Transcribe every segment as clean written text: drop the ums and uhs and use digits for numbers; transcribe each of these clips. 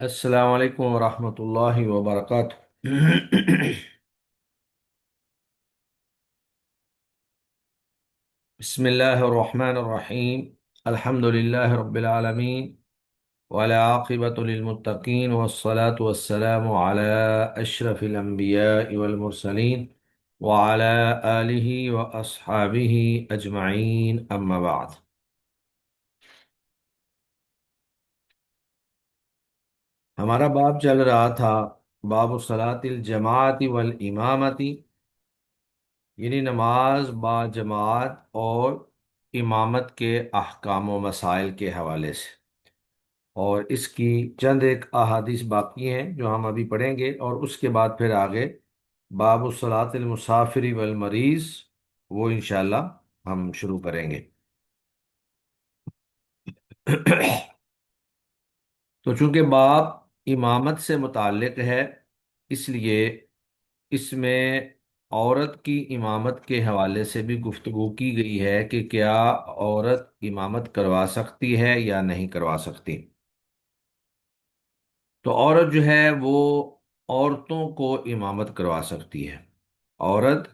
السلام علیکم ورحمۃ اللہ وبرکاتہ۔ بسم اللہ الرحمن الرحیم۔ الحمد للہ رب العالمین والعاقبۃ للمتقین والصلاة والسلام علی اشرف الانبیاء والمرسلین وعلی آلہ واصحابہ اجمعین، اما بعد۔ ہمارا باب چل رہا تھا باب صلاۃ الجماعت والامامۃ، یعنی نماز با جماعت اور امامت کے احکام و مسائل کے حوالے سے، اور اس کی چند ایک احادیث باقی ہیں جو ہم ابھی پڑھیں گے، اور اس کے بعد پھر آگے باب صلاۃ المسافر والمریض، وہ انشاءاللہ ہم شروع کریں گے۔ تو چونکہ باب امامت سے متعلق ہے، اس لیے اس میں عورت کی امامت کے حوالے سے بھی گفتگو کی گئی ہے کہ کیا عورت امامت کروا سکتی ہے یا نہیں کروا سکتی۔ تو عورت جو ہے وہ عورتوں کو امامت کروا سکتی ہے، عورت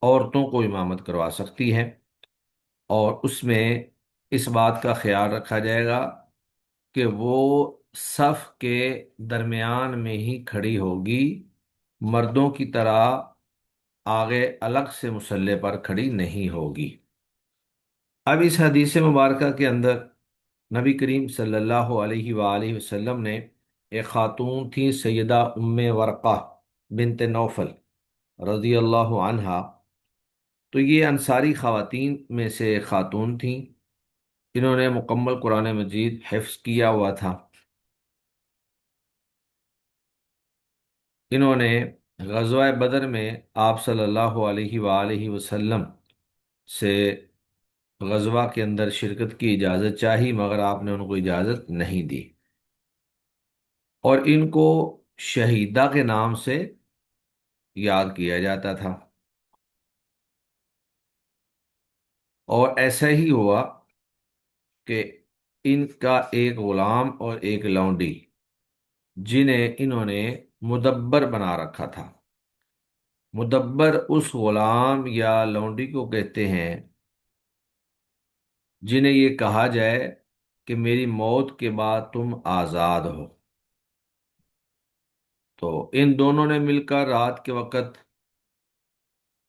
عورتوں کو امامت کروا سکتی ہے، اور اس میں اس بات کا خیال رکھا جائے گا کہ وہ صف کے درمیان میں ہی کھڑی ہوگی، مردوں کی طرح آگے الگ سے مصلی پر کھڑی نہیں ہوگی۔ اب اس حدیث مبارکہ کے اندر نبی کریم صلی اللہ علیہ وآلہ وسلم نے ایک خاتون تھی، سیدہ ام ورقہ بنت نوفل رضی اللہ عنہا۔ تو یہ انصاری خواتین میں سے ایک خاتون تھیں، انہوں نے مکمل قرآن مجید حفظ کیا ہوا تھا۔ انہوں نے غزوہ بدر میں آپ صلی اللہ علیہ وآلہ وسلم سے غزوہ کے اندر شرکت کی اجازت چاہی، مگر آپ نے ان کو اجازت نہیں دی، اور ان کو شہیدہ کے نام سے یاد کیا جاتا تھا۔ اور ایسا ہی ہوا کہ ان کا ایک غلام اور ایک لونڈی، جنہیں انہوں نے مدبر بنا رکھا تھا۔ مدبر اس غلام یا لونڈی کو کہتے ہیں جنہیں یہ کہا جائے کہ میری موت کے بعد تم آزاد ہو۔ تو ان دونوں نے مل کر رات کے وقت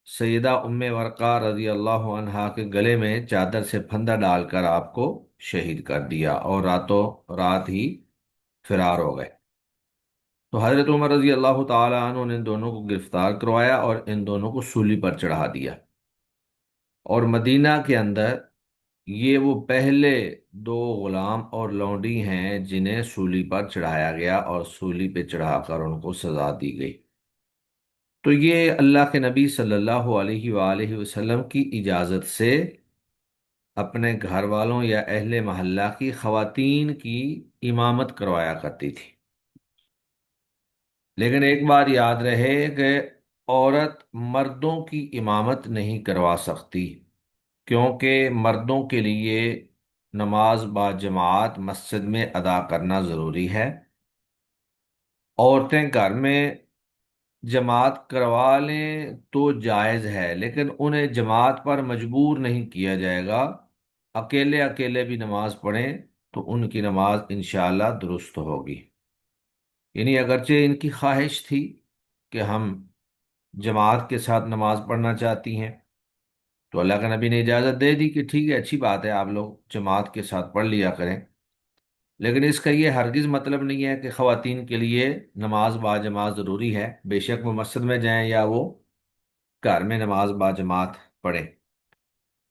سیدہ ام ورقہ رضی اللہ عنہا کے گلے میں چادر سے پھندا ڈال کر آپ کو شہید کر دیا، اور راتوں رات ہی فرار ہو گئے۔ تو حضرت عمر رضی اللہ تعالی عنہ نے ان دونوں کو گرفتار کروایا اور ان دونوں کو سولی پر چڑھا دیا، اور مدینہ کے اندر یہ وہ پہلے دو غلام اور لونڈی ہیں جنہیں سولی پر چڑھایا گیا اور سولی پہ چڑھا کر ان کو سزا دی گئی۔ تو یہ اللہ کے نبی صلی اللہ علیہ وآلہ وسلم کی اجازت سے اپنے گھر والوں یا اہل محلہ کی خواتین کی امامت کروایا کرتی تھی۔ لیکن ایک بات یاد رہے کہ عورت مردوں کی امامت نہیں کروا سکتی، کیونکہ مردوں کے لیے نماز با جماعت مسجد میں ادا کرنا ضروری ہے۔ عورتیں گھر میں جماعت کروا لیں تو جائز ہے، لیکن انہیں جماعت پر مجبور نہیں کیا جائے گا۔ اکیلے اکیلے بھی نماز پڑھیں تو ان کی نماز انشاءاللہ درست ہوگی۔ یعنی اگرچہ ان کی خواہش تھی کہ ہم جماعت کے ساتھ نماز پڑھنا چاہتی ہیں، تو اللہ کے نبی نے اجازت دے دی کہ ٹھیک ہے، اچھی بات ہے، آپ لوگ جماعت کے ساتھ پڑھ لیا کریں۔ لیکن اس کا یہ ہرگز مطلب نہیں ہے کہ خواتین کے لیے نماز با جماعت ضروری ہے، بے شک وہ مسجد میں جائیں یا وہ گھر میں نماز با جماعت پڑھیں۔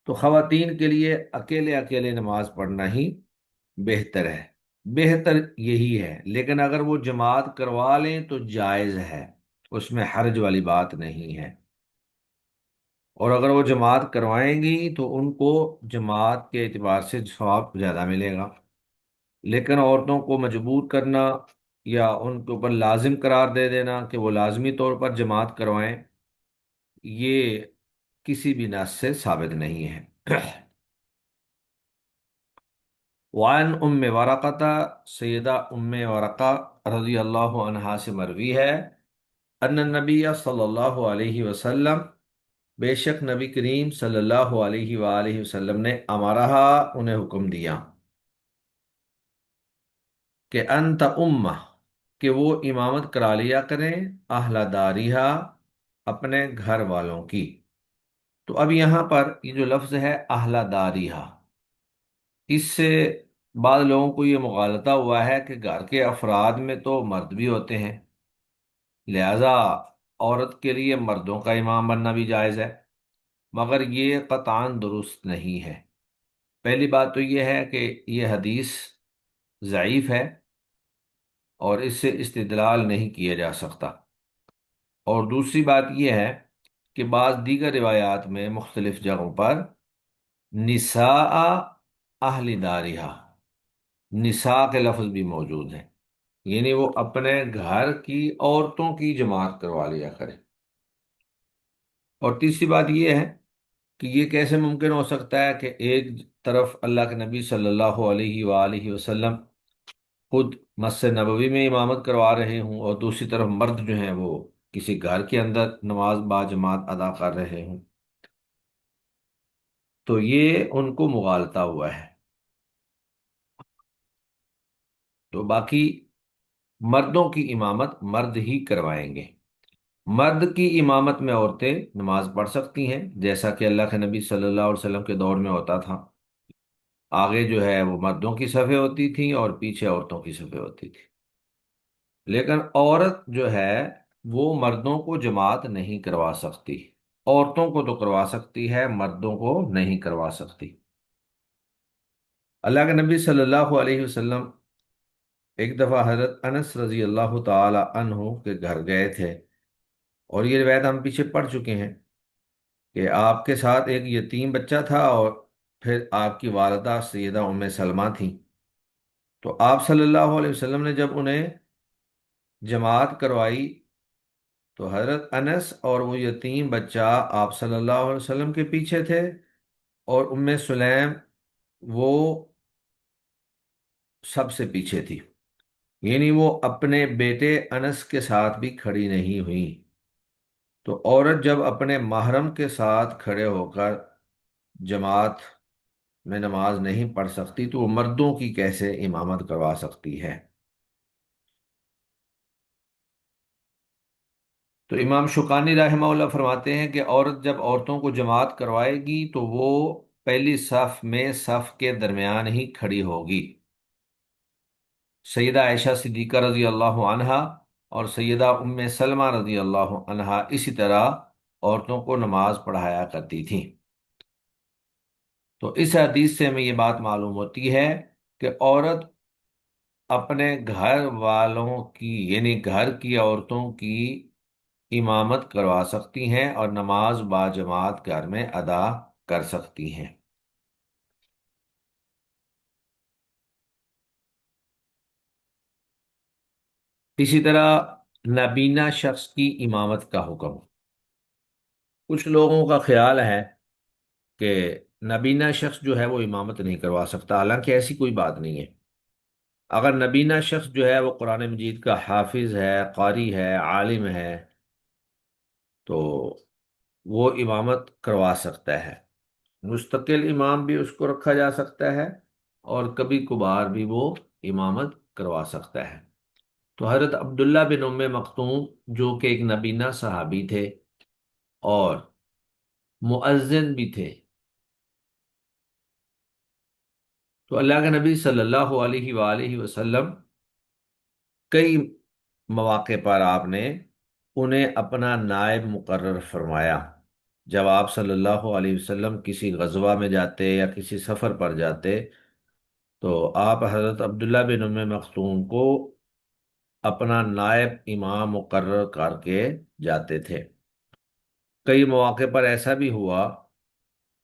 تو خواتین کے لیے اکیلے اکیلے نماز پڑھنا ہی بہتر ہے، بہتر یہی ہے۔ لیکن اگر وہ جماعت کروا لیں تو جائز ہے، اس میں حرج والی بات نہیں ہے۔ اور اگر وہ جماعت کروائیں گی تو ان کو جماعت کے اعتبار سے ثواب زیادہ ملے گا۔ لیکن عورتوں کو مجبور کرنا یا ان کے اوپر لازم قرار دے دینا کہ وہ لازمی طور پر جماعت کروائیں، یہ کسی بھی نص سے ثابت نہیں ہے۔ وعن ام ورقہ، سیدہ ام ورقہ رضی اللہ عنہا سے مروی ہے، ان النبی صلی اللہ علیہ وسلم، بے شک نبی کریم صلی اللہ علیہ وآلہ وسلم نے امرہا، انہیں حکم دیا کہ انت امہ، کہ وہ امامت کرا لیا کریں، اہل داریہا، اپنے گھر والوں کی۔ تو اب یہاں پر یہ جو لفظ ہے اہل داریہا، اس سے بعض لوگوں کو یہ مغالطہ ہوا ہے کہ گھر کے افراد میں تو مرد بھی ہوتے ہیں، لہذا عورت کے لیے مردوں کا امام بننا بھی جائز ہے، مگر یہ قطعاً درست نہیں ہے۔ پہلی بات تو یہ ہے کہ یہ حدیث ضعیف ہے اور اس سے استدلال نہیں کیا جا سکتا، اور دوسری بات یہ ہے کہ بعض دیگر روایات میں مختلف جگہوں پر نساء اہل دارہا، نساء کے لفظ بھی موجود ہیں، یعنی وہ اپنے گھر کی عورتوں کی جماعت کروا لیا کرے۔ اور تیسری بات یہ ہے کہ یہ کیسے ممکن ہو سکتا ہے کہ ایک طرف اللہ کے نبی صلی اللہ علیہ وآلہ وسلم خود مسجد نبوی میں امامت کروا رہے ہوں اور دوسری طرف مرد جو ہیں وہ کسی گھر کے اندر نماز با جماعت ادا کر رہے ہوں؟ تو یہ ان کو مغالطہ ہوا ہے۔ تو باقی مردوں کی امامت مرد ہی کروائیں گے۔ مرد کی امامت میں عورتیں نماز پڑھ سکتی ہیں، جیسا کہ اللہ کے نبی صلی اللہ علیہ وسلم کے دور میں ہوتا تھا۔ آگے جو ہے وہ مردوں کی صفیں ہوتی تھیں اور پیچھے عورتوں کی صفیں ہوتی تھی، لیکن عورت جو ہے وہ مردوں کو جماعت نہیں کروا سکتی، عورتوں کو تو کروا سکتی ہے، مردوں کو نہیں کروا سکتی۔ اللہ کے نبی صلی اللہ علیہ وسلم ایک دفعہ حضرت انس رضی اللہ تعالی عنہ کے گھر گئے تھے، اور یہ روایت ہم پیچھے پڑھ چکے ہیں کہ آپ کے ساتھ ایک یتیم بچہ تھا اور پھر آپ کی والدہ سیدہ ام سلمہ تھیں۔ تو آپ صلی اللہ علیہ وسلم نے جب انہیں جماعت کروائی تو حضرت انس اور وہ یتیم بچہ آپ صلی اللہ علیہ وسلم کے پیچھے تھے، اور ام سلیم وہ سب سے پیچھے تھی، یعنی وہ اپنے بیٹے انس کے ساتھ بھی کھڑی نہیں ہوئی۔ تو عورت جب اپنے محرم کے ساتھ کھڑے ہو کر جماعت میں نماز نہیں پڑھ سکتی تو وہ مردوں کی کیسے امامت کروا سکتی ہے؟ تو امام شوکانی رحمہ اللہ فرماتے ہیں کہ عورت جب عورتوں کو جماعت کروائے گی تو وہ پہلی صف میں صف کے درمیان ہی کھڑی ہوگی۔ سیدہ عائشہ صدیقہ رضی اللہ عنہا اور سیدہ ام سلمہ رضی اللہ عنہا اسی طرح عورتوں کو نماز پڑھایا کرتی تھیں۔ تو اس حدیث سے ہمیں یہ بات معلوم ہوتی ہے کہ عورت اپنے گھر والوں کی، یعنی گھر کی عورتوں کی امامت کروا سکتی ہیں اور نماز با جماعت گھر میں ادا کر سکتی ہیں۔ اسی طرح نابینا شخص کی امامت کا حکم، کچھ لوگوں کا خیال ہے کہ نابینا شخص جو ہے وہ امامت نہیں کروا سکتا، حالانکہ ایسی کوئی بات نہیں ہے۔ اگر نابینا شخص جو ہے وہ قرآن مجید کا حافظ ہے، قاری ہے، عالم ہے، تو وہ امامت کروا سکتا ہے، مستقل امام بھی اس کو رکھا جا سکتا ہے، اور کبھی کبھار بھی وہ امامت کروا سکتا ہے۔ تو حضرت عبداللہ بن ام مکتوم جو کہ ایک نبینا صحابی تھے اور مؤذن بھی تھے، تو اللہ کے نبی صلی اللہ علیہ وآلہ وسلم کئی مواقع پر آپ نے انہیں اپنا نائب مقرر فرمایا۔ جب آپ صلی اللہ علیہ وسلم کسی غزوہ میں جاتے یا کسی سفر پر جاتے تو آپ حضرت عبداللہ بن ام مختوم کو اپنا نائب امام مقرر کر کے جاتے تھے۔ کئی مواقع پر ایسا بھی ہوا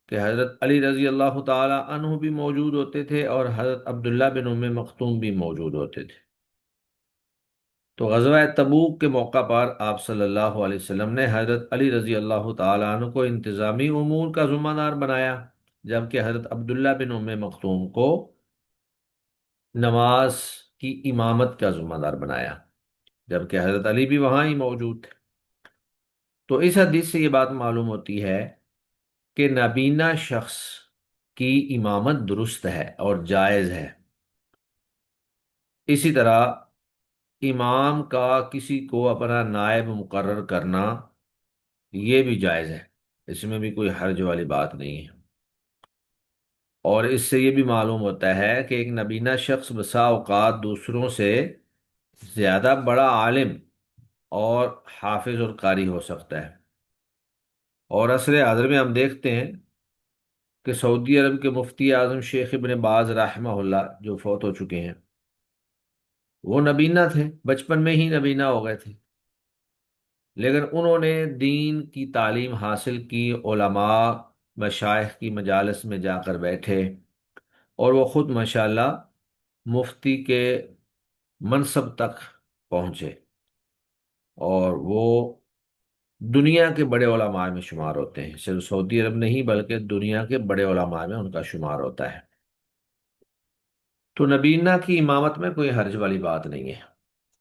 کہ حضرت علی رضی اللہ تعالی عنہ بھی موجود ہوتے تھے اور حضرت عبداللہ بن ام مختوم بھی موجود ہوتے تھے۔ تو غزوہ تبوک کے موقع پر آپ صلی اللہ علیہ وسلم نے حضرت علی رضی اللہ تعالی عنہ کو انتظامی امور کا ذمہ دار بنایا، جبکہ حضرت عبداللہ بن ام مختوم کو نماز کی امامت کا ذمہ دار بنایا، جبکہ حضرت علی بھی وہاں ہی موجود تھے۔ تو اس حدیث سے یہ بات معلوم ہوتی ہے کہ نابینا شخص کی امامت درست ہے اور جائز ہے۔ اسی طرح امام کا کسی کو اپنا نائب مقرر کرنا یہ بھی جائز ہے، اس میں بھی کوئی حرج والی بات نہیں ہے۔ اور اس سے یہ بھی معلوم ہوتا ہے کہ ایک نبینا شخص بسا اوقات دوسروں سے زیادہ بڑا عالم اور حافظ اور قاری ہو سکتا ہے۔ اور عصر حاضر میں ہم دیکھتے ہیں کہ سعودی عرب کے مفتی اعظم شیخ ابن باز رحمہ اللہ جو فوت ہو چکے ہیں، وہ نبینا تھے، بچپن میں ہی نبینا ہو گئے تھے، لیکن انہوں نے دین کی تعلیم حاصل کی، علماء مشائخ کی مجالس میں جا کر بیٹھے، اور وہ خود ماشاءاللہ مفتی کے منصب تک پہنچے، اور وہ دنیا کے بڑے علماء میں شمار ہوتے ہیں، صرف سعودی عرب نہیں بلکہ دنیا کے بڑے علماء میں ان کا شمار ہوتا ہے۔ تو نبینا کی امامت میں کوئی حرج والی بات نہیں ہے،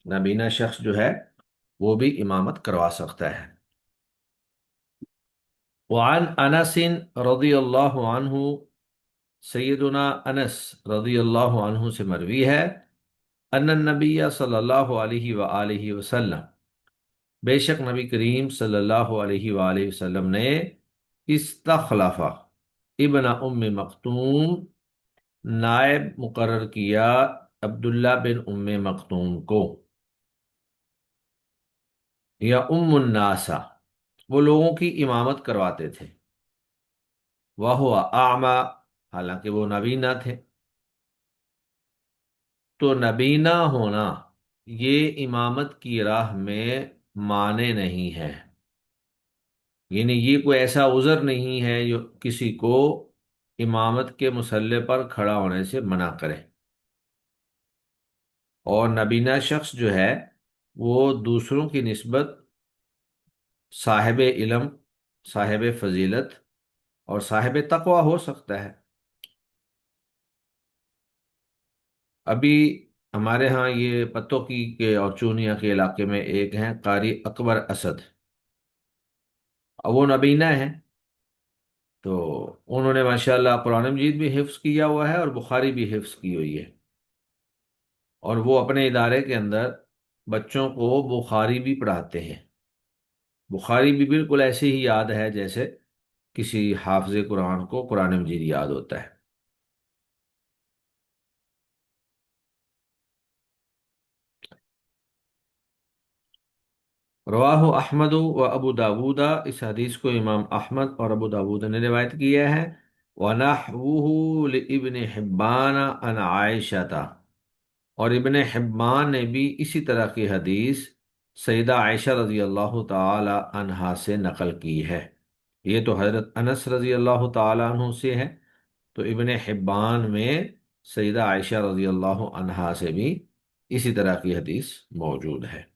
نابینا شخص جو ہے وہ بھی امامت کروا سکتا ہے۔ وعن انس رضی اللہ عنہ، سیدنا انس رضی اللہ عنہ سے مروی ہے، ان النبی صلی اللہ علیہ وآلہ وسلم، بے شک نبی کریم صلی اللہ علیہ وآلہ وسلم نے استخلف ابن ام مکتوم، نائب مقرر کیا عبداللہ بن ام مکتوم کو، یا ام الناسا، وہ لوگوں کی امامت کرواتے تھے، وہ اعمی، حالانکہ وہ نابینا تھے۔ تو نبینا ہونا یہ امامت کی راہ میں مانے نہیں ہے، یعنی یہ کوئی ایسا عذر نہیں ہے جو کسی کو امامت کے مسلح پر کھڑا ہونے سے منع کرے۔ اور نبینا شخص جو ہے وہ دوسروں کی نسبت صاحب علم، صاحب فضیلت اور صاحب تقوی ہو سکتا ہے۔ ابھی ہمارے ہاں یہ پتوں کی کے اور چونیا کے علاقے میں ایک ہیں قاری اکبر اسد، اور وہ نبینا ہے، تو انہوں نے ماشاءاللہ قرآن مجید بھی حفظ کیا ہوا ہے اور بخاری بھی حفظ کی ہوئی ہے، اور وہ اپنے ادارے کے اندر بچوں کو بخاری بھی پڑھاتے ہیں۔ بخاری بھی بالکل ایسے ہی یاد ہے جیسے کسی حافظ قرآن کو قرآن مجید یاد ہوتا ہے۔ رواہ احمد و ابو داود، اس حدیث کو امام احمد اور ابو داود نے روایت کیا ہے۔ وَنَحْوُهُ لِابْنِ حِبَّانَ عن عائشہ، اور ابن حبان نے بھی اسی طرح کی حدیث سیدہ عائشہ رضی اللہ تعالی عنہا سے نقل کی ہے۔ یہ تو حضرت انس رضی اللہ تعالی عنہ سے ہے، تو ابن حبان میں سیدہ عائشہ رضی اللہ عنہا سے بھی اسی طرح کی حدیث موجود ہے۔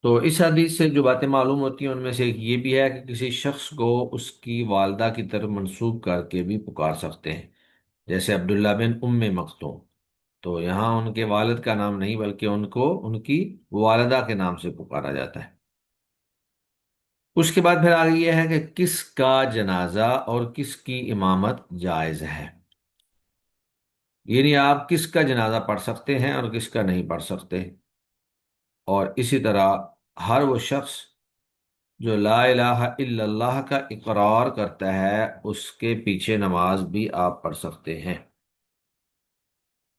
تو اس حدیث سے جو باتیں معلوم ہوتی ہیں ان میں سے ایک یہ بھی ہے کہ کسی شخص کو اس کی والدہ کی طرف منسوب کر کے بھی پکار سکتے ہیں، جیسے عبداللہ بن ام مکتوم، تو یہاں ان کے والد کا نام نہیں بلکہ ان کو ان کی والدہ کے نام سے پکارا جاتا ہے۔ اس کے بعد پھر آگے یہ ہے کہ کس کا جنازہ اور کس کی امامت جائز ہے، یعنی آپ کس کا جنازہ پڑھ سکتے ہیں اور کس کا نہیں پڑھ سکتے، اور اسی طرح ہر وہ شخص جو لا الہ الا اللہ کا اقرار کرتا ہے اس کے پیچھے نماز بھی آپ پڑھ سکتے ہیں۔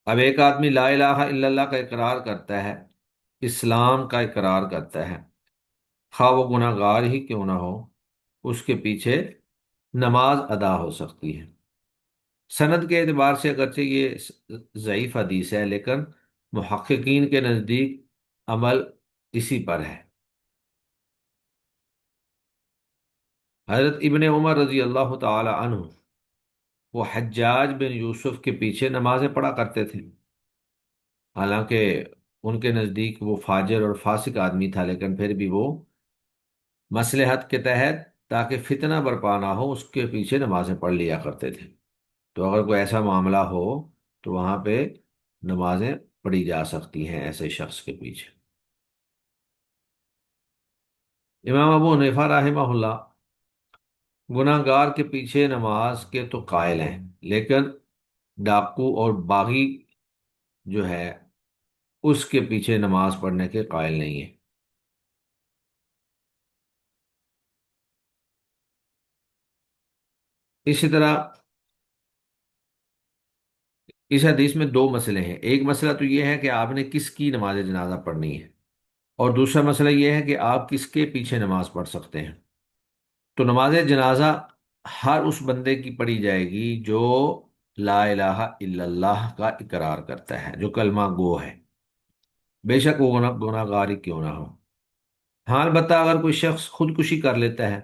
اب ایک آدمی لا الہ الا اللہ کا اقرار کرتا ہے، اسلام کا اقرار کرتا ہے، خواہ وہ گناہ گار ہی کیوں نہ ہو، اس کے پیچھے نماز ادا ہو سکتی ہے۔ سند کے اعتبار سے اگرچہ یہ ضعیف حدیث ہے، لیکن محققین کے نزدیک عمل اسی پر ہے۔ حضرت ابن عمر رضی اللہ تعالی عنہ وہ حجاج بن یوسف کے پیچھے نمازیں پڑھا کرتے تھے، حالانکہ ان کے نزدیک وہ فاجر اور فاسق آدمی تھا، لیکن پھر بھی وہ مصلحت کے تحت، تاکہ فتنہ برپا نہ ہو، اس کے پیچھے نمازیں پڑھ لیا کرتے تھے۔ تو اگر کوئی ایسا معاملہ ہو تو وہاں پہ نمازیں پڑھی جا سکتی ہیں ایسے شخص کے پیچھے۔ امام ابو حنیفہ رحمہ اللہ گناہ گار کے پیچھے نماز کے تو قائل ہیں، لیکن ڈاکو اور باغی جو ہے اس کے پیچھے نماز پڑھنے کے قائل نہیں ہے۔ اسی طرح اس حدیث میں دو مسئلے ہیں، ایک مسئلہ تو یہ ہے کہ آپ نے کس کی نماز جنازہ پڑھنی ہے، اور دوسرا مسئلہ یہ ہے کہ آپ کس کے پیچھے نماز پڑھ سکتے ہیں۔ تو نماز جنازہ ہر اس بندے کی پڑھی جائے گی جو لا الہ الا اللہ کا اقرار کرتا ہے، جو کلمہ گو ہے، بے شک وہ گناہ گار ہی کیوں نہ ہو۔ ہاں البتہ اگر کوئی شخص خودکشی کر لیتا ہے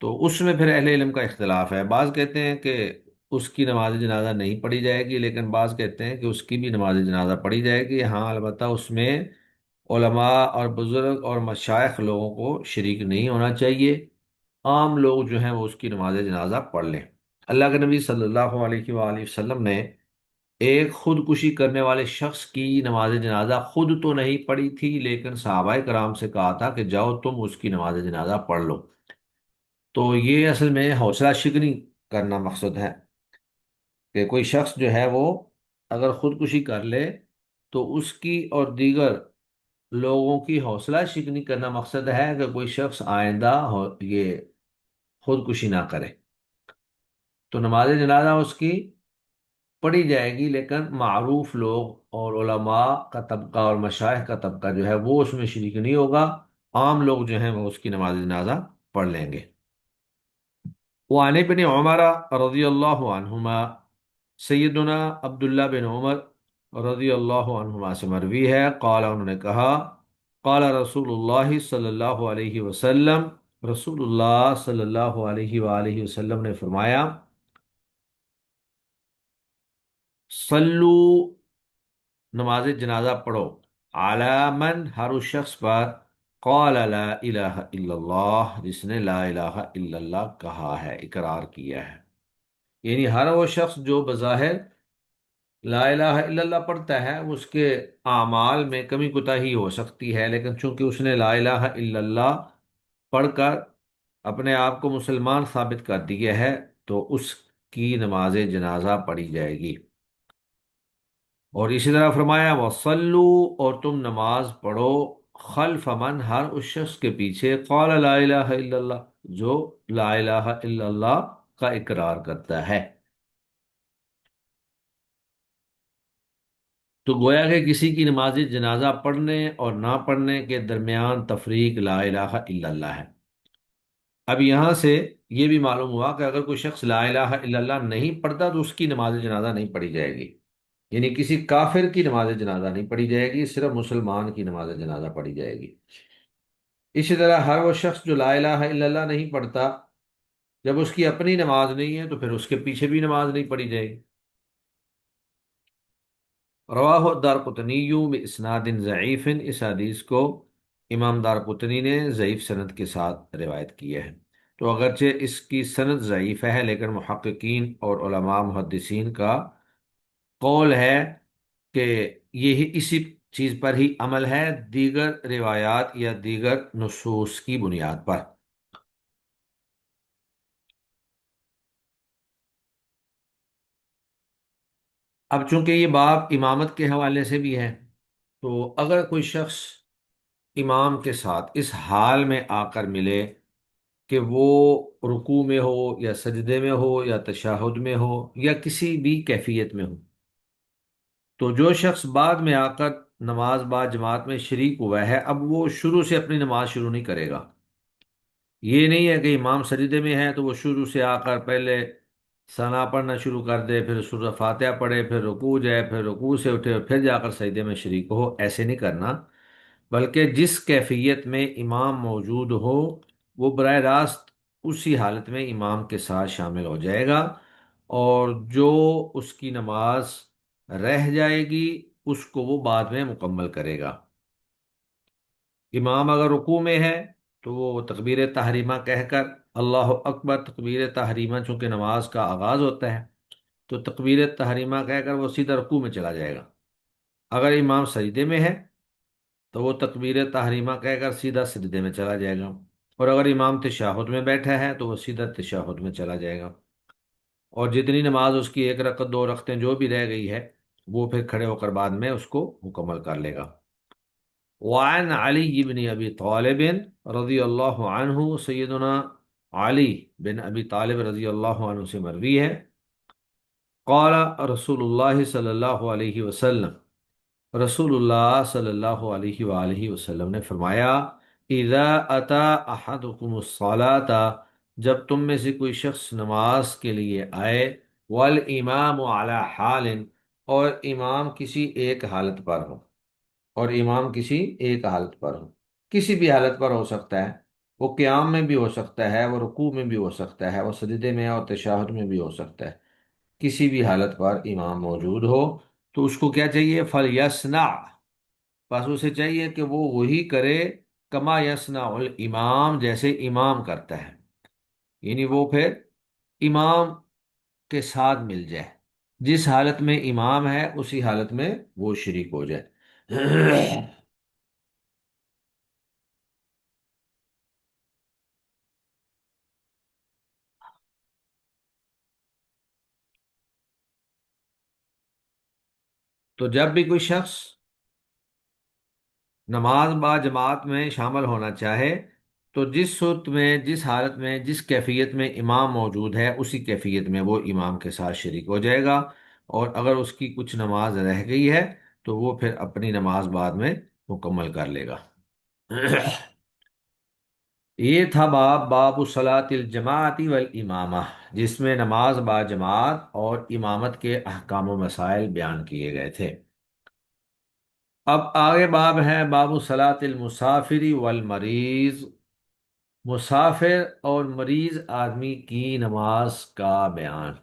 تو اس میں پھر اہل علم کا اختلاف ہے، بعض کہتے ہیں کہ اس کی نماز جنازہ نہیں پڑھی جائے گی، لیکن بعض کہتے ہیں کہ اس کی بھی نماز جنازہ پڑھی جائے گی، ہاں البتہ اس میں علماء اور بزرگ اور مشائخ لوگوں کو شریک نہیں ہونا چاہیے، عام لوگ جو ہیں وہ اس کی نماز جنازہ پڑھ لیں۔ اللہ کے نبی صلی اللہ علیہ وآلہ وسلم نے ایک خودکشی کرنے والے شخص کی نماز جنازہ خود تو نہیں پڑھی تھی، لیکن صحابہ کرام سے کہا تھا کہ جاؤ تم اس کی نماز جنازہ پڑھ لو۔ تو یہ اصل میں حوصلہ شکنی کرنا مقصد ہے، کہ کوئی شخص جو ہے وہ اگر خودکشی کر لے تو اس کی اور دیگر لوگوں کی حوصلہ شکنی کرنا مقصد ہے کہ کوئی شخص آئندہ یہ خودکشی نہ کرے۔ تو نماز جنازہ اس کی پڑھی جائے گی، لیکن معروف لوگ اور علماء کا طبقہ اور مشائخ کا طبقہ جو ہے وہ اس میں شریک نہیں ہوگا، عام لوگ جو ہیں وہ اس کی نماز جنازہ پڑھ لیں گے۔ وعن ابن عمر رضی اللہ عنہما، سیدنا عبداللہ بن عمر رضی اللہ عنہما سے مروی ہے، قال انہوں نے کہا، قال رسول اللہ صلی اللہ علیہ وسلم، رسول اللہ صلی اللہ علیہ وآلہ وسلم نے فرمایا، صلو، نماز جنازہ پڑھو، علی من، ہر اس شخص پر، قال لا الہ الا اللہ، جس نے لا الہ الا اللہ کہا ہے، اقرار کیا ہے، یعنی ہر وہ شخص جو بظاہر لا الہ الا اللہ پڑھتا ہے، اس کے اعمال میں کمی کوتاہی ہو سکتی ہے، لیکن چونکہ اس نے لا الہ الا اللہ پڑھ کر اپنے آپ کو مسلمان ثابت کر دیا ہے، تو اس کی نماز جنازہ پڑھی جائے گی۔ اور اسی طرح فرمایا، وصلو، اور تم نماز پڑھو، خلف من، ہر اس شخص کے پیچھے، قال لا الہ الا اللہ، جو لا الہ الا اللہ کا اقرار کرتا ہے۔ تو گویا کہ کسی کی نماز جنازہ پڑھنے اور نہ پڑھنے کے درمیان تفریق لا الہ الا اللہ ہے۔ اب یہاں سے یہ بھی معلوم ہوا کہ اگر کوئی شخص لا الہ الا اللہ نہیں پڑھتا تو اس کی نماز جنازہ نہیں پڑھی جائے گی، یعنی کسی کافر کی نماز جنازہ نہیں پڑھی جائے گی، صرف مسلمان کی نماز جنازہ پڑھی جائے گی۔ اسی طرح ہر وہ شخص جو لا الہ الا اللہ نہیں پڑھتا، جب اس کی اپنی نماز نہیں ہے تو پھر اس کے پیچھے بھی نماز نہیں پڑھی جائے گی۔ رواہ الدارقطنی باسناد ضعیف، اس حدیث کو امام دارقطنی نے ضعیف سند کے ساتھ روایت کی ہے۔ تو اگرچہ اس کی سند ضعیف ہے، لیکن محققین اور علماء محدثین کا قول ہے کہ یہی اسی چیز پر ہی عمل ہے، دیگر روایات یا دیگر نصوص کی بنیاد پر۔ اب چونکہ یہ باب امامت کے حوالے سے بھی ہے، تو اگر کوئی شخص امام کے ساتھ اس حال میں آ کر ملے کہ وہ رکوع میں ہو یا سجدے میں ہو یا تشہد میں ہو یا کسی بھی کیفیت میں ہو، تو جو شخص بعد میں آ کر نماز با جماعت میں شریک ہوا ہے، اب وہ شروع سے اپنی نماز شروع نہیں کرے گا۔ یہ نہیں ہے کہ امام سجدے میں ہے تو وہ شروع سے آ کر پہلے ثنا پڑھنا شروع کر دے، پھر سورہ فاتحہ پڑھے، پھر رکوع جائے، پھر رکوع سے اٹھے اور پھر جا کر سجدے میں شریک ہو، ایسے نہیں کرنا، بلکہ جس کیفیت میں امام موجود ہو وہ براہ راست اسی حالت میں امام کے ساتھ شامل ہو جائے گا، اور جو اس کی نماز رہ جائے گی اس کو وہ بعد میں مکمل کرے گا۔ امام اگر رکوع میں ہے تو وہ تکبیر تحریمہ کہہ کر، اللہ اکبر تکبیر تحریمہ چونکہ نماز کا آغاز ہوتا ہے، تو تکبیر تحریمہ کہہ کر وہ سیدھا رکوع میں چلا جائے گا۔ اگر امام سجدے میں ہے تو وہ تکبیر تحریمہ کہہ کر سیدھا سجدے میں چلا جائے گا، اور اگر امام تشہد میں بیٹھا ہے تو وہ سیدھا تشہد میں چلا جائے گا، اور جتنی نماز اس کی، ایک رکعت دو رکعتیں جو بھی رہ گئی ہے، وہ پھر کھڑے ہو کر بعد میں اس کو مکمل کر لے گا۔ وعن علی بن ابی طالب رضی اللہ عنہ، سیدنا علی بن ابی طالب رضی اللہ عنہ سے مروی ہے، قال رسول اللہ صلی اللہ علیہ وسلم، رسول اللہ صلی اللہ علیہ وآلہ وسلم نے فرمایا، اذا اتا احدکم الصلاۃ، جب تم میں سے کوئی شخص نماز کے لیے آئے، والامام علی حال، اور امام کسی ایک حالت پر ہو، اور امام کسی ایک حالت پر ہو، کسی بھی حالت پر ہو سکتا ہے، وہ قیام میں بھی ہو سکتا ہے، وہ رکوع میں بھی ہو سکتا ہے، وہ سجدے میں اور تشہد میں بھی ہو سکتا ہے، کسی بھی حالت پر امام موجود ہو، تو اس کو کیا چاہیے؟ فَلْيَصْنَعْ، بس اسے چاہیے کہ وہ وہی کرے، کما یصنع الامام، جیسے امام کرتا ہے، یعنی وہ پھر امام کے ساتھ مل جائے، جس حالت میں امام ہے اسی حالت میں وہ شریک ہو جائے۔ تو جب بھی کوئی شخص نماز با جماعت میں شامل ہونا چاہے، تو جس صورت میں، جس حالت میں، جس کیفیت میں امام موجود ہے اسی کیفیت میں وہ امام کے ساتھ شریک ہو جائے گا، اور اگر اس کی کچھ نماز رہ گئی ہے تو وہ پھر اپنی نماز بعد میں مکمل کر لے گا۔ یہ تھا باب صلاۃ الجماعت والامامہ، جس میں نماز با جماعت اور امامت کے احکام و مسائل بیان کیے گئے تھے۔ اب آگے باب ہے باب صلاۃ المسافر والمریض، مسافر اور مریض آدمی کی نماز کا بیان،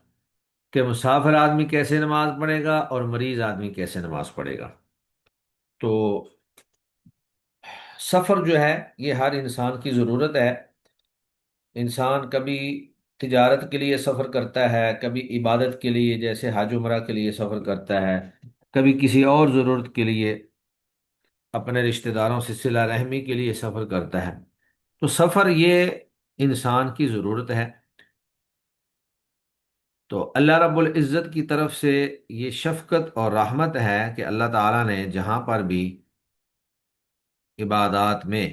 کہ مسافر آدمی کیسے نماز پڑھے گا اور مریض آدمی کیسے نماز پڑھے گا۔ تو سفر جو ہے یہ ہر انسان کی ضرورت ہے، انسان کبھی تجارت کے لیے سفر کرتا ہے، کبھی عبادت کے لیے جیسے حج عمرہ کے لیے سفر کرتا ہے، کبھی کسی اور ضرورت کے لیے، اپنے رشتہ داروں سے صلہ رحمی کے لیے سفر کرتا ہے۔ تو سفر یہ انسان کی ضرورت ہے، تو اللہ رب العزت کی طرف سے یہ شفقت اور رحمت ہے کہ اللہ تعالیٰ نے جہاں پر بھی عبادات میں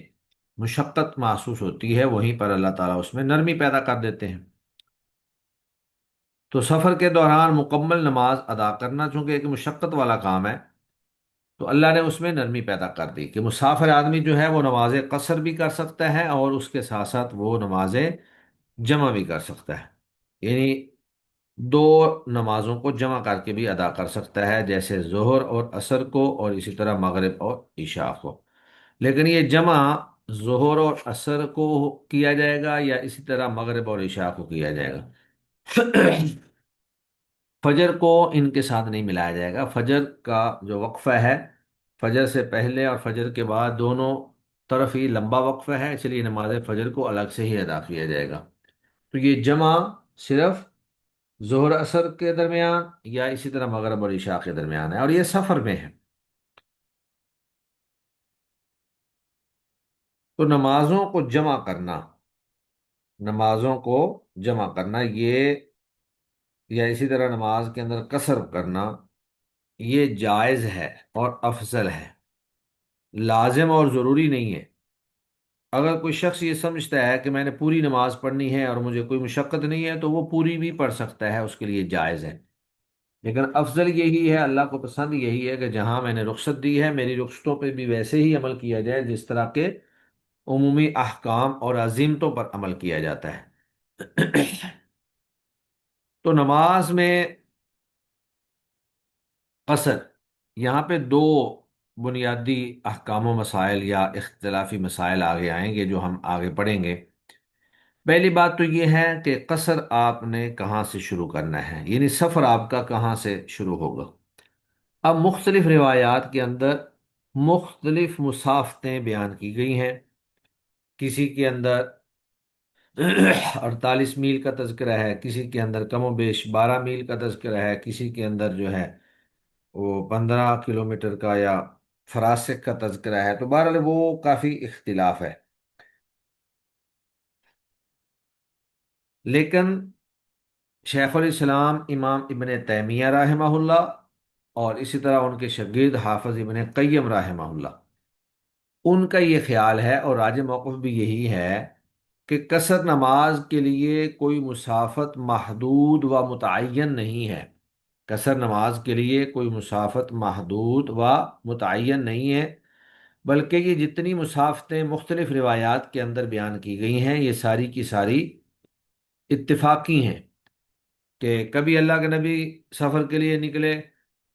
مشقت محسوس ہوتی ہے وہیں پر اللہ تعالیٰ اس میں نرمی پیدا کر دیتے ہیں۔ تو سفر کے دوران مکمل نماز ادا کرنا چونکہ ایک مشقت والا کام ہے، تو اللہ نے اس میں نرمی پیدا کر دی کہ مسافر آدمی جو ہے وہ نماز قصر بھی کر سکتا ہے، اور اس کے ساتھ ساتھ وہ نماز جمع بھی کر سکتا ہے، یعنی دو نمازوں کو جمع کر کے بھی ادا کر سکتا ہے، جیسے ظہر اور عصر کو، اور اسی طرح مغرب اور عشاء کو۔ لیکن یہ جمع ظہر اور عصر کو کیا جائے گا یا اسی طرح مغرب اور عشاء کو کیا جائے گا؟ فجر کو ان کے ساتھ نہیں ملایا جائے گا، فجر کا جو وقفہ ہے، فجر سے پہلے اور فجر کے بعد دونوں طرف ہی لمبا وقفہ ہے، اس لیے نماز فجر کو الگ سے ہی ادا کیا جائے گا۔ تو یہ جمع صرف ظہر اثر کے درمیان یا اسی طرح مغرب اور عشاء کے درمیان ہے، اور یہ سفر میں ہے۔ تو نمازوں کو جمع کرنا، نمازوں کو جمع کرنا یہ، یا اسی طرح نماز کے اندر قصر کرنا، یہ جائز ہے اور افضل ہے، لازم اور ضروری نہیں ہے۔ اگر کوئی شخص یہ سمجھتا ہے کہ میں نے پوری نماز پڑھنی ہے اور مجھے کوئی مشقت نہیں ہے تو وہ پوری بھی پڑھ سکتا ہے، اس کے لیے جائز ہے، لیکن افضل یہی ہے، اللہ کو پسند یہی ہے کہ جہاں میں نے رخصت دی ہے میری رخصتوں پہ بھی ویسے ہی عمل کیا جائے جس طرح کے عمومی احکام اور عزیمتوں پر عمل کیا جاتا ہے۔ تو نماز میں قصر، یہاں پہ دو بنیادی احکام و مسائل یا اختلافی مسائل آگے آئیں گے جو ہم آگے پڑھیں گے۔ پہلی بات تو یہ ہے کہ قصر آپ نے کہاں سے شروع کرنا ہے، یعنی سفر آپ کا کہاں سے شروع ہوگا۔ اب مختلف روایات کے اندر مختلف مسافتیں بیان کی گئی ہیں کسی کے اندر 48 میل کا تذکرہ ہے، کسی کے اندر کم و بیش 12 میل کا تذکرہ ہے، کسی کے اندر جو ہے وہ 15 کلومیٹر کا یا فراسخ کا تذکرہ ہے، تو بہرحال وہ کافی اختلاف ہے۔ لیکن شیخ الاسلام امام ابن تیمیہ رحمہ اللہ اور اسی طرح ان کے شاگرد حافظ ابن قیم رحمہ اللہ، ان کا یہ خیال ہے اور راج موقف بھی یہی ہے کہ قصر نماز کے لیے کوئی مسافت محدود و متعین نہیں ہے۔ قصر نماز کے لیے کوئی مسافت محدود و متعین نہیں ہے، بلکہ یہ جتنی مسافتیں مختلف روایات کے اندر بیان کی گئی ہیں یہ ساری کی ساری اتفاقی ہیں، کہ کبھی اللہ کے نبی سفر کے لیے نکلے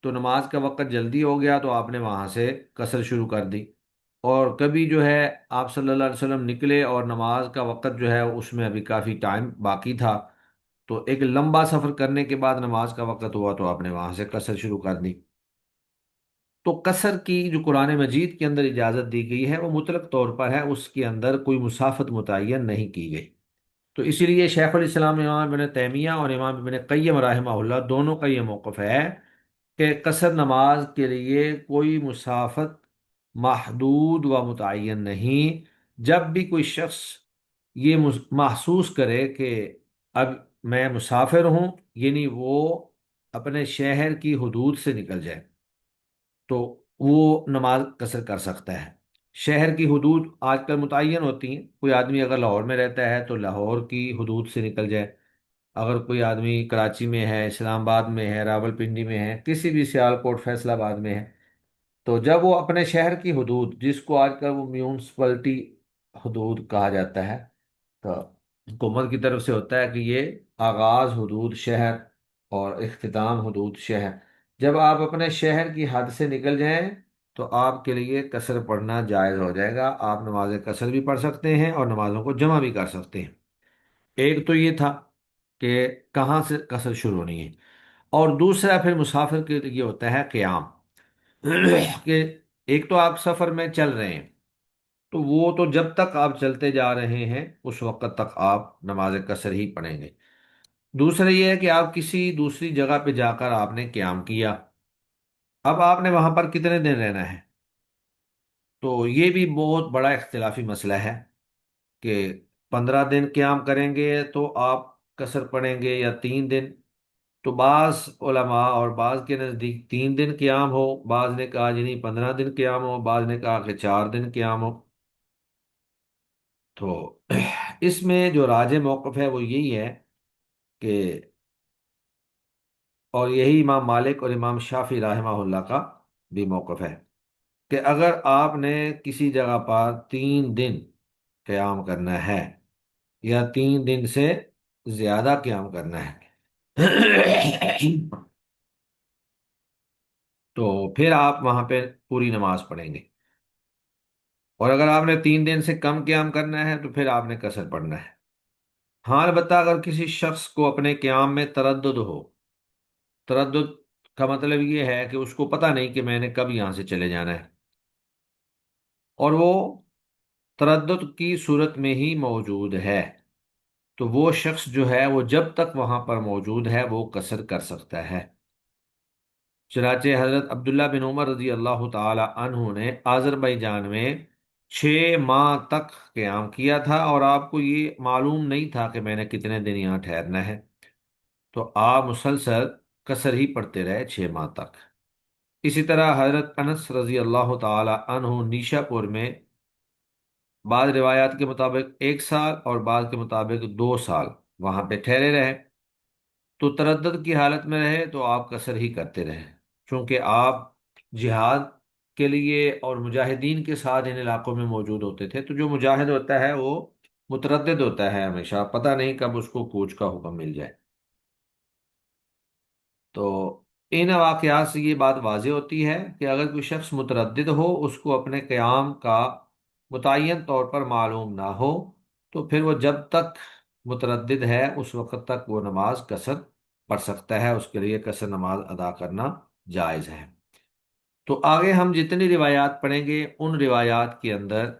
تو نماز کا وقت جلدی ہو گیا تو آپ نے وہاں سے قصر شروع کر دی، اور کبھی جو ہے آپ صلی اللہ علیہ وسلم نکلے اور نماز کا وقت جو ہے اس میں ابھی کافی ٹائم باقی تھا، تو ایک لمبا سفر کرنے کے بعد نماز کا وقت ہوا تو آپ نے وہاں سے قصر شروع کر دی۔ تو قصر کی جو قرآن مجید کے اندر اجازت دی گئی ہے وہ مطلق طور پر ہے، اس کے اندر کوئی مسافت متعین نہیں کی گئی۔ تو اسی لیے شیخ الاسلام امام ابن تیمیہ اور امام ابن قیم رحمہ اللہ دونوں کا یہ موقف ہے کہ قصر نماز کے لیے کوئی مسافت محدود و متعین نہیں۔ جب بھی کوئی شخص یہ محسوس کرے کہ اب میں مسافر ہوں، یعنی وہ اپنے شہر کی حدود سے نکل جائے، تو وہ نماز قصر کر سکتا ہے۔ شہر کی حدود آج کل متعین ہوتی ہیں، کوئی آدمی اگر لاہور میں رہتا ہے تو لاہور کی حدود سے نکل جائے، اگر کوئی آدمی کراچی میں ہے، اسلام آباد میں ہے، راول پنڈی میں ہے، کسی بھی سیالکوٹ فیصل آباد میں ہے، تو جب وہ اپنے شہر کی حدود، جس کو آج کل وہ میونسپلٹی حدود کہا جاتا ہے، تو حکومت کی طرف سے ہوتا ہے کہ یہ آغاز حدود شہر اور اختتام حدود شہر، جب آپ اپنے شہر کی حد سے نکل جائیں تو آپ کے لیے قصر پڑھنا جائز ہو جائے گا، آپ نماز قصر بھی پڑھ سکتے ہیں اور نمازوں کو جمع بھی کر سکتے ہیں۔ ایک تو یہ تھا کہ کہاں سے قصر شروع ہونی ہے، اور دوسرا پھر مسافر کے لیے ہوتا ہے قیام، کہ ایک تو آپ سفر میں چل رہے ہیں تو وہ تو جب تک آپ چلتے جا رہے ہیں اس وقت تک آپ نماز قصر ہی پڑھیں گے۔ دوسرا یہ ہے کہ آپ کسی دوسری جگہ پہ جا کر آپ نے قیام کیا، اب آپ نے وہاں پر کتنے دن رہنا ہے، تو یہ بھی بہت بڑا اختلافی مسئلہ ہے کہ 15 دن قیام کریں گے تو آپ قصر پڑھیں گے یا 3 دن۔ تو بعض علماء اور بعض کے نزدیک 3 دن قیام ہو، بعض نے کہا جی نہیں 15 دن قیام ہو، بعض نے کہا کہ 4 دن قیام ہو۔ تو اس میں جو راج موقف ہے وہ یہی ہے کہ، اور یہی امام مالک اور امام شافعی رحمہ اللہ کا بھی موقف ہے، کہ اگر آپ نے کسی جگہ پر 3 دن قیام کرنا ہے یا 3 دن سے زیادہ قیام کرنا ہے تو پھر آپ وہاں پہ پوری نماز پڑھیں گے، اور اگر آپ نے 3 دن سے کم قیام کرنا ہے تو پھر آپ نے قصر پڑھنا ہے۔ ہاں البتہ اگر کسی شخص کو اپنے قیام میں تردد ہو، تردد کا مطلب یہ ہے کہ اس کو پتہ نہیں کہ میں نے کب یہاں سے چلے جانا ہے، اور وہ تردد کی صورت میں ہی موجود ہے، تو وہ شخص جو ہے وہ جب تک وہاں پر موجود ہے وہ قصر کر سکتا ہے۔ چنانچہ حضرت عبداللہ بن عمر رضی اللہ تعالی عنہ نے آذربائیجان میں 6 ماہ تک قیام کیا تھا، اور آپ کو یہ معلوم نہیں تھا کہ میں نے کتنے دن یہاں ٹھہرنا ہے، تو آپ مسلسل قصر ہی پڑھتے رہے 6 ماہ تک۔ اسی طرح حضرت انس رضی اللہ تعالی عنہ نیشا پور میں بعض روایات کے مطابق 1 سال اور بعض کے مطابق 2 سال وہاں پہ ٹھہرے رہے، تو تردد کی حالت میں رہے تو آپ قصر ہی کرتے رہے، چونکہ آپ جہاد کے لیے اور مجاہدین کے ساتھ ان علاقوں میں موجود ہوتے تھے، تو جو مجاہد ہوتا ہے وہ متردد ہوتا ہے، ہمیشہ پتہ نہیں کب اس کو کوچ کا حکم مل جائے۔ تو ان واقعات سے یہ بات واضح ہوتی ہے کہ اگر کوئی شخص متردد ہو، اس کو اپنے قیام کا متعین طور پر معلوم نہ ہو، تو پھر وہ جب تک متردد ہے اس وقت تک وہ نماز قصر پڑھ سکتا ہے، اس کے لیے قصر نماز ادا کرنا جائز ہے۔ تو آگے ہم جتنی روایات پڑھیں گے ان روایات کے اندر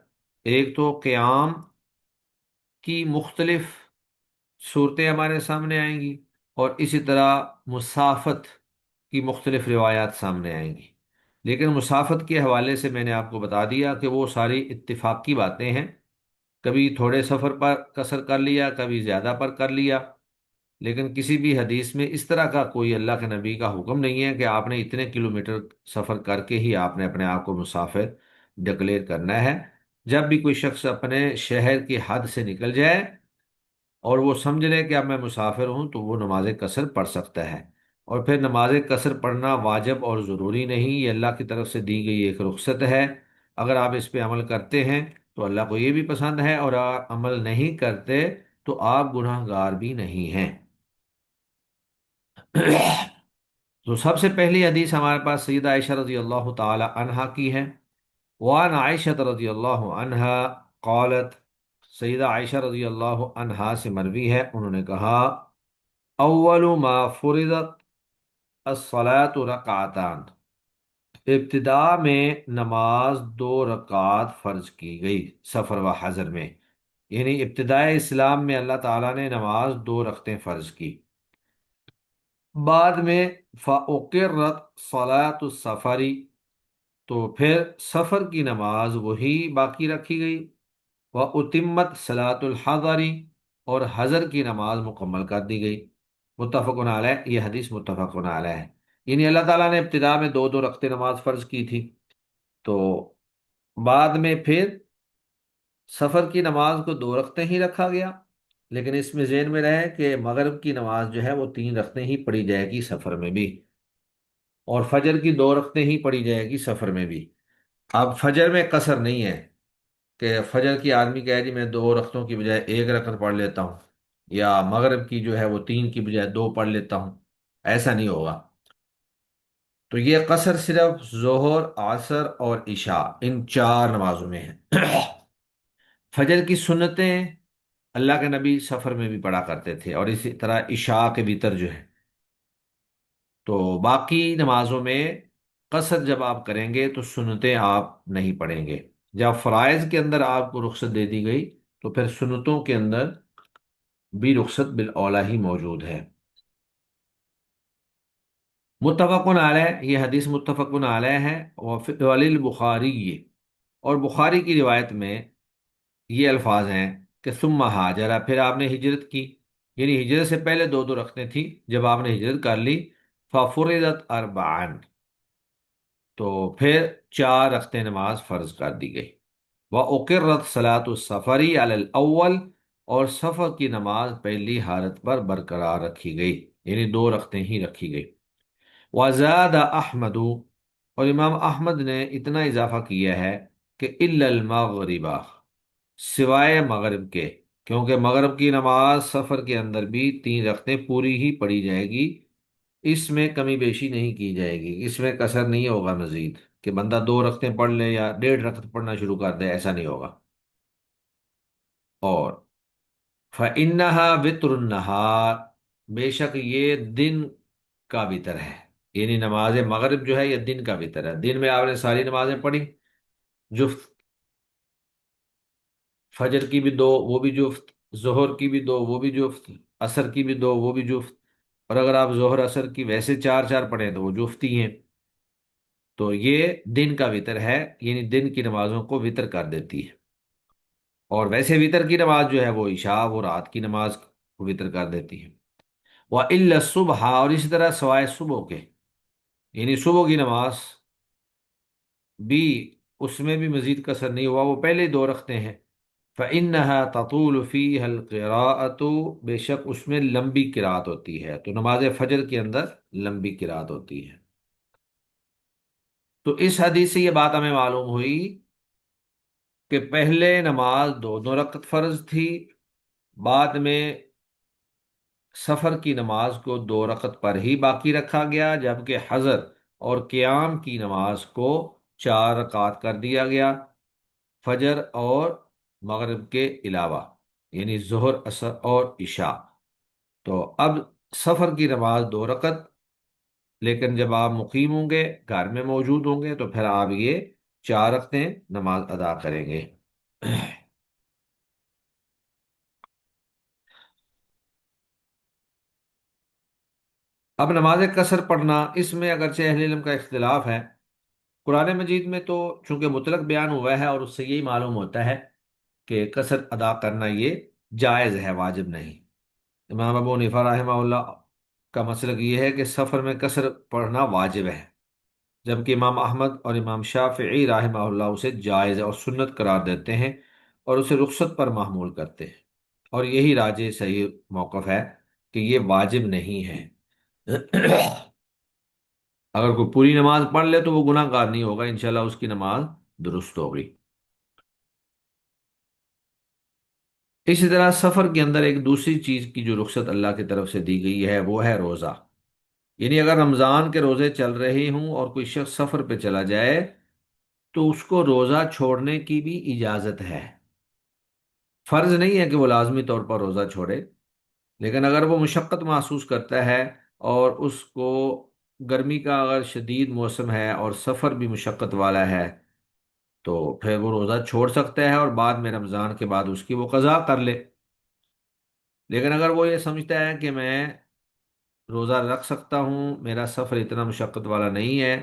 ایک تو قیام کی مختلف صورتیں ہمارے سامنے آئیں گی، اور اسی طرح مسافت کی مختلف روایات سامنے آئیں گی۔ لیکن مسافت کے حوالے سے میں نے آپ کو بتا دیا کہ وہ ساری اتفاقی باتیں ہیں، کبھی تھوڑے سفر پر قصر کر لیا، کبھی زیادہ پر کر لیا، لیکن کسی بھی حدیث میں اس طرح کا کوئی اللہ کے نبی کا حکم نہیں ہے کہ آپ نے اتنے کلومیٹر سفر کر کے ہی آپ نے اپنے آپ کو مسافر ڈکلیئر کرنا ہے۔ جب بھی کوئی شخص اپنے شہر کی حد سے نکل جائے اور وہ سمجھ لے کہ اب میں مسافر ہوں، تو وہ نماز قصر پڑھ سکتا ہے۔ اور پھر نماز قصر پڑھنا واجب اور ضروری نہیں، یہ اللہ کی طرف سے دی گئی ایک رخصت ہے۔ اگر آپ اس پہ عمل کرتے ہیں تو اللہ کو یہ بھی پسند ہے، اور اگر عمل نہیں کرتے تو آپ گناہ گار بھی نہیں ہیں۔ تو سب سے پہلی حدیث ہمارے پاس سیدہ عائشہ رضی اللہ تعالی عنہا کی ہے۔ وعن عائشہ رضی اللہ عنہا قالت، سیدہ عائشہ رضی اللہ عنہا سے مروی ہے، انہوں نے کہا: اول ما فرضت الصلاۃ رکعتان، ابتدا میں نماز 2 رکعات فرض کی گئی سفر و حضر میں، یعنی ابتدائے اسلام میں اللہ تعالیٰ نے نماز 2 رکعتیں فرض کی۔ بعد میں فَأُقِرَّتْ صَلَاةُ السَّفَرِ، تو پھر سفر کی نماز وہی باقی رکھی گئی۔ وَأُتِمَّتْ صَلَاةُ الْحَضَرِ، اور حضر کی نماز مکمل کر دی گئی۔ متفق علیہ، یہ حدیث متفق علیہ ہے، یعنی اللہ تعالیٰ نے ابتدا میں 2 2 رکعتیں نماز فرض کی تھی، تو بعد میں پھر سفر کی نماز کو 2 رکعتیں ہی رکھا گیا، لیکن اس میں ذہن میں رہے کہ مغرب کی نماز جو ہے وہ 3 رکعتیں ہی پڑھی جائے گی سفر میں بھی، اور فجر کی 2 رکعتیں ہی پڑھی جائے گی سفر میں بھی۔ اب فجر میں قصر نہیں ہے کہ فجر کی آدمی کہے جی میں 2 رکعتوں کی بجائے 1 رکعت پڑھ لیتا ہوں، یا مغرب کی جو ہے وہ 3 کی بجائے 2 پڑھ لیتا ہوں، ایسا نہیں ہوگا۔ تو یہ قصر صرف ظہر، عصر اور عشاء، ان 4 نمازوں میں ہے۔ فجر کی سنتیں اللہ کے نبی سفر میں بھی پڑھا کرتے تھے، اور اسی طرح عشاء کے وتر جو ہے۔ تو باقی نمازوں میں قصر جب آپ کریں گے تو سنتیں آپ نہیں پڑھیں گے۔ جب فرائض کے اندر آپ کو رخصت دے دی گئی، تو پھر سنتوں کے اندر بھی رخصت بالاولیٰ ہی موجود ہے۔ متفق علیہ، یہ حدیث متفق علیہ ہے، وللبخاری، اور بخاری کی روایت میں یہ الفاظ ہیں کہ ثم ہاجرہ، پھر آپ نے ہجرت کی، یعنی ہجرت سے پہلے 2 2 رکعتیں تھیں، جب آپ نے ہجرت کر لی ففرضت اربعان، تو پھر 4 رکعتیں نماز فرض کر دی گئی۔ وَأُقِرَّتْ صَلَاةُ السَّفَرِ عَلَى الْأَوَّلِ، اور سفر کی نماز پہلی حالت پر برقرار رکھی گئی، یعنی 2 رکعتیں ہی رکھی گئی۔ وَزَادَ أَحْمَدُ، اور امام احمد نے اتنا اضافہ کیا ہے کہ إِلَّا الْمَغْرِبَ، سوائے مغرب کے، کیونکہ مغرب کی نماز سفر کے اندر بھی 3 رکعتیں پوری ہی پڑھی جائے گی، اس میں کمی بیشی نہیں کی جائے گی، اس میں کثر نہیں ہوگا مزید کہ بندہ 2 رکعتیں پڑھ لے یا 1.5 رکعت پڑھنا شروع کر دے، ایسا نہیں ہوگا۔ اور فَإِنَّهَا وِتْرُ النَّهَارِ، بے شک یہ دن کا وطر ہے، یعنی نماز مغرب جو ہے یہ دن کا وطر ہے، دن میں آپ نے ساری نمازیں پڑھی، جفت، فجر کی بھی 2 وہ بھی جفت، ظہر کی بھی 2 وہ بھی جفت، عصر کی بھی 2 وہ بھی جفت، اور اگر آپ ظہر عصر کی ویسے 4 4 پڑھیں تو وہ جفت ہی ہیں۔ تو یہ دن کا وطر ہے، یعنی دن کی نمازوں کو وطر کر دیتی ہے، اور ویسے وطر کی نماز جو ہے وہ عشاء، وہ رات کی نماز کو وطر کر دیتی ہے۔ وَإِلَّا الصُّبْحَ، اور اسی طرح سوائے صبح کے، یعنی صبح کی نماز بھی اس میں بھی مزید کثر نہیں ہوا، وہ پہلے 2 رکعتیں ہیں۔ فَإِنَّهَا تَطُولُ فِيهَا الْقِرَاءَةُ، بے شک اس میں لمبی قرات ہوتی ہے، تو نماز فجر کے اندر لمبی قرات ہوتی ہے۔ تو اس حدیث سے یہ بات ہمیں معلوم ہوئی کہ پہلے نماز 2 2 رکعت فرض تھی، بعد میں سفر کی نماز کو 2 رکعت پر ہی باقی رکھا گیا، جبکہ حضر اور قیام کی نماز کو 4 رکعت کر دیا گیا، فجر اور مغرب کے علاوہ، یعنی ظہر، عصر اور عشاء۔ تو اب سفر کی نماز 2 رکعت، لیکن جب آپ مقیم ہوں گے، گھر میں موجود ہوں گے، تو پھر آپ یہ 4 رکعتیں نماز ادا کریں گے۔ اب نماز قصر پڑھنا، اس میں اگرچہ اہل علم کا اختلاف ہے۔ قرآن مجید میں تو چونکہ مطلق بیان ہوا ہے، اور اس سے یہی معلوم ہوتا ہے کہ قصر ادا کرنا یہ جائز ہے، واجب نہیں۔ امام ابو حنیفہ رحمہ اللہ کا مسلک یہ ہے کہ سفر میں قصر پڑھنا واجب ہے، جبکہ امام احمد اور امام شافعی رحمہ اللہ اسے جائز اور سنت قرار دیتے ہیں، اور اسے رخصت پر محمول کرتے ہیں، اور یہی راجح صحیح موقف ہے کہ یہ واجب نہیں ہے۔ اگر کوئی پوری نماز پڑھ لے تو وہ گناہ گار نہیں ہوگا، انشاءاللہ اس کی نماز درست ہوگی۔ اسی طرح سفر کے اندر ایک دوسری چیز کی جو رخصت اللہ کی طرف سے دی گئی ہے وہ ہے روزہ۔ یعنی اگر رمضان کے روزے چل رہے ہوں اور کوئی شخص سفر پہ چلا جائے تو اس کو روزہ چھوڑنے کی بھی اجازت ہے۔ فرض نہیں ہے کہ وہ لازمی طور پر روزہ چھوڑے، لیکن اگر وہ مشقت محسوس کرتا ہے، اور اس کو گرمی کا اگر شدید موسم ہے اور سفر بھی مشقت والا ہے، تو پھر وہ روزہ چھوڑ سکتا ہے اور بعد میں رمضان کے بعد اس کی وہ قضا کر لے۔ لیکن اگر وہ یہ سمجھتا ہے کہ میں روزہ رکھ سکتا ہوں، میرا سفر اتنا مشقت والا نہیں ہے،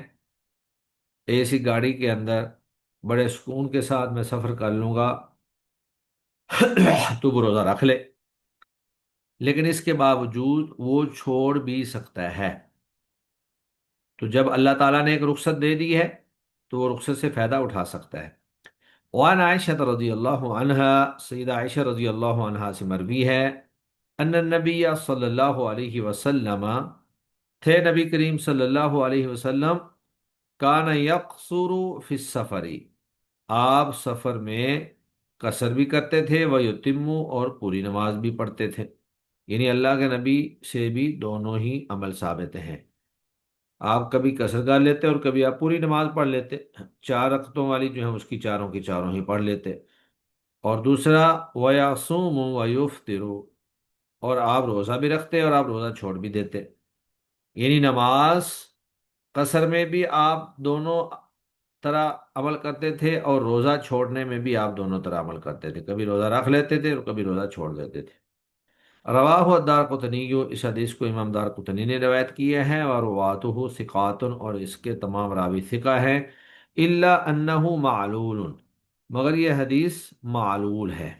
اے سی گاڑی کے اندر بڑے سکون کے ساتھ میں سفر کر لوں گا، تو وہ روزہ رکھ لے، لیکن اس کے باوجود وہ چھوڑ بھی سکتا ہے۔ تو جب اللہ تعالیٰ نے ایک رخصت دے دی ہے تو وہ رخصت سے فائدہ اٹھا سکتا ہے۔ وعن عائشہ رضی اللہ عنہا، سیدہ عائشہ رضی اللہ عنہا سے مروی ہے، ان النبی صلی اللہ علیہ وسلم، تھے نبی کریم صلی اللہ علیہ وسلم، کان یقصر فی السفر، آپ سفر میں قصر بھی کرتے تھے، ویتم، اور پوری نماز بھی پڑھتے تھے۔ یعنی اللہ کے نبی سے بھی دونوں ہی عمل ثابت ہیں، آپ کبھی قصر کر لیتے اور کبھی آپ پوری نماز پڑھ لیتے، چار رکعتوں والی جو ہے اس کی چاروں کی چاروں ہی پڑھ لیتے۔ اور دوسرا وَيَصُومُ وَيُفْطِرُ، اور آپ روزہ بھی رکھتے اور آپ روزہ چھوڑ بھی دیتے۔ یعنی نماز قصر میں بھی آپ دونوں طرح عمل کرتے تھے، اور روزہ چھوڑنے میں بھی آپ دونوں طرح عمل کرتے تھے، کبھی روزہ رکھ لیتے تھے اور کبھی روزہ چھوڑ دیتے تھے۔ رواہ الدارقطنی، اس حدیث کو امام دارقطنی نے روایت کیا ہے، اور رواتہ ثقات، اور اس کے تمام راوی ثقہ ہیں، الا انہ معلول، مگر یہ حدیث معلول ہے۔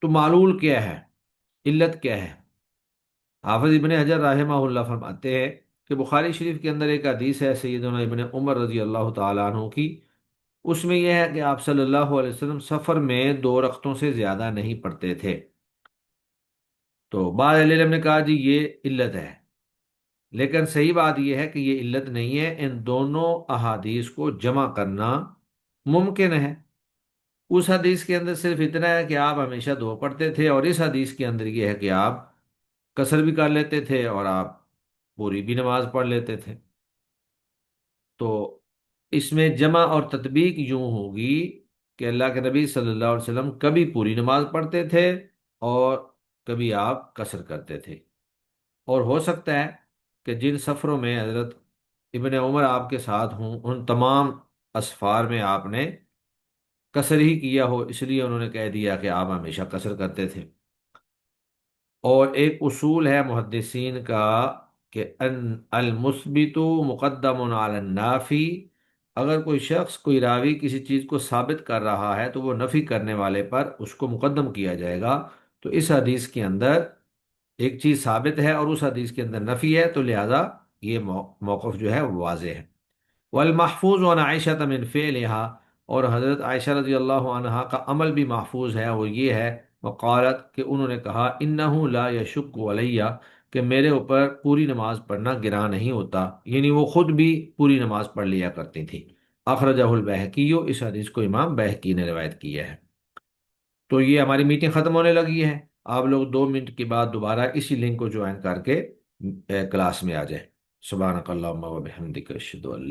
تو معلول کیا ہے، علت کیا ہے؟ حافظ ابن حجر رحمہ اللہ فرماتے ہیں کہ بخاری شریف کے اندر ایک حدیث ہے سیدنا ابن عمر رضی اللہ تعالیٰ عنہ کی، اس میں یہ ہے کہ آپ صلی اللہ علیہ وسلم سفر میں 2 رکعتوں سے زیادہ نہیں پڑھتے تھے۔ تو بعض اہل علم نے کہا جی یہ علت ہے، لیکن صحیح بات یہ ہے کہ یہ علت نہیں ہے، ان دونوں احادیث کو جمع کرنا ممکن ہے۔ اس حدیث کے اندر صرف اتنا ہے کہ آپ ہمیشہ 2 پڑھتے تھے، اور اس حدیث کے اندر یہ ہے کہ آپ قصر بھی کر لیتے تھے اور آپ پوری بھی نماز پڑھ لیتے تھے۔ تو اس میں جمع اور تطبیق یوں ہوگی کہ اللہ کے نبی صلی اللہ علیہ وسلم کبھی پوری نماز پڑھتے تھے اور کبھی آپ قصر کرتے تھے۔ اور ہو سکتا ہے کہ جن سفروں میں حضرت ابن عمر آپ کے ساتھ ہوں، ان تمام اسفار میں آپ نے قصر ہی کیا ہو، اس لیے انہوں نے کہہ دیا کہ آپ ہمیشہ قصر کرتے تھے۔ اور ایک اصول ہے محدثین کا کہ ان المثبت مقدم علی النافی، اگر کوئی شخص، کوئی راوی کسی چیز کو ثابت کر رہا ہے تو وہ نفی کرنے والے پر اس کو مقدم کیا جائے گا۔ تو اس حدیث کے اندر ایک چیز ثابت ہے اور اس حدیث کے اندر نفی ہے، تو لہذا یہ موقف جو ہے وہ واضح ہے۔ والمحفوظ عن عائشہ من فعلها، اور حضرت عائشہ رضی اللہ عنہا کا عمل بھی محفوظ ہے، وہ یہ ہے، وقالت، کہ انہوں نے کہا، انہ لا یشق علیہ، کہ میرے اوپر پوری نماز پڑھنا گراں نہیں ہوتا، یعنی وہ خود بھی پوری نماز پڑھ لیا کرتی تھی۔ اخرجہ البیہقی، اس حدیث کو امام بہقی نے روایت کیا ہے۔ تو یہ ہماری میٹنگ ختم ہونے لگی ہے، آپ لوگ 2 منٹ کے بعد دوبارہ اسی لنک کو جوائن کر کے کلاس میں آ جائیں۔ سبحانک اللہم و بحمدک، اشہد ان لا